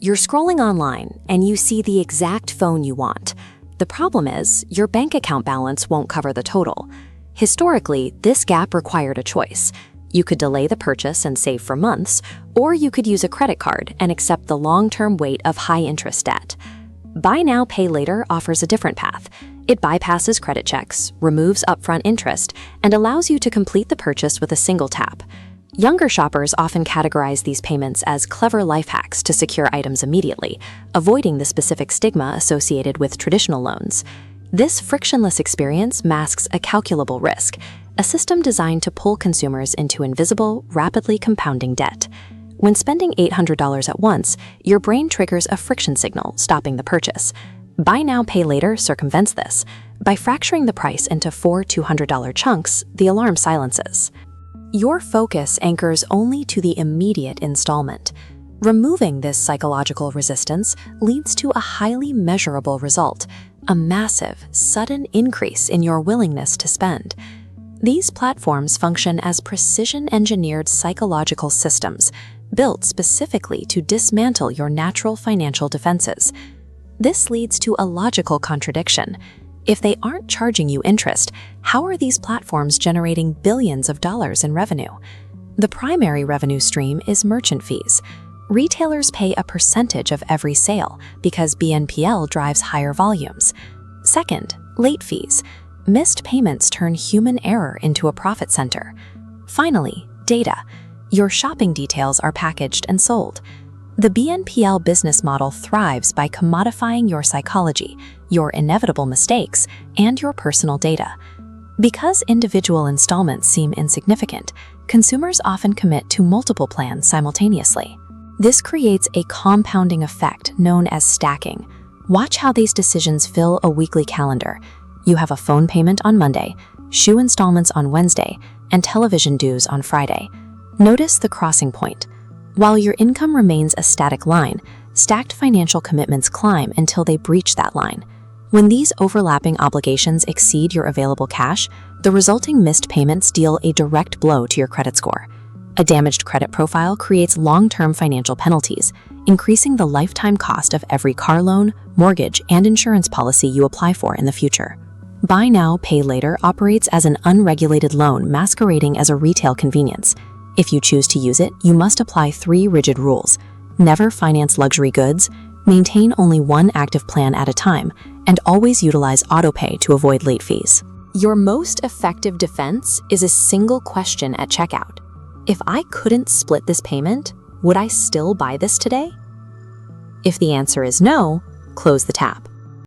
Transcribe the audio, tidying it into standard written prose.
You're scrolling online and you see the exact phone you want. The problem is, your bank account balance won't cover the total. Historically, this gap required a choice. You could delay the purchase and save for months, or you could use a credit card and accept the long-term weight of high-interest debt. Buy Now, Pay Later offers a different path. It bypasses credit checks, removes upfront interest, and allows you to complete the purchase with a single tap. Younger shoppers often categorize these payments as clever life hacks to secure items immediately, avoiding the specific stigma associated with traditional loans. This frictionless experience masks a calculable risk, a system designed to pull consumers into invisible, rapidly compounding debt. When spending $800 at once, your brain triggers a friction signal, stopping the purchase. Buy Now, Pay Later circumvents this. By fracturing the price into 4 $200 chunks, the alarm silences. Your focus anchors only to the immediate installment. Removing this psychological resistance leads to a highly measurable result, a massive, sudden increase in your willingness to spend. These platforms function as precision-engineered psychological systems, built specifically to dismantle your natural financial defenses. This leads to a logical contradiction. If they aren't charging you interest, how are these platforms generating billions of dollars in revenue? The primary revenue stream is merchant fees. Retailers pay a percentage of every sale because BNPL drives higher volumes. Second, late fees. Missed payments turn human error into a profit center. Finally, data. Your shopping details are packaged and sold. The BNPL business model thrives by commodifying your psychology, your inevitable mistakes, and your personal data. Because individual installments seem insignificant, consumers often commit to multiple plans simultaneously. This creates a compounding effect known as stacking. Watch how these decisions fill a weekly calendar. You have a phone payment on Monday, shoe installments on Wednesday, and television dues on Friday. Notice the crossing point. While your income remains a static line, stacked financial commitments climb until they breach that line. When these overlapping obligations exceed your available cash, the resulting missed payments deal a direct blow to your credit score. A damaged credit profile creates long-term financial penalties, increasing the lifetime cost of every car loan, mortgage, and insurance policy you apply for in the future. Buy Now, Pay Later operates as an unregulated loan masquerading as a retail convenience. If you choose to use it, you must apply 3 rigid rules. Never finance luxury goods, maintain only one active plan at a time, and always utilize autopay to avoid late fees. Your most effective defense is a single question at checkout. If I couldn't split this payment, would I still buy this today? If the answer is no, close the tab.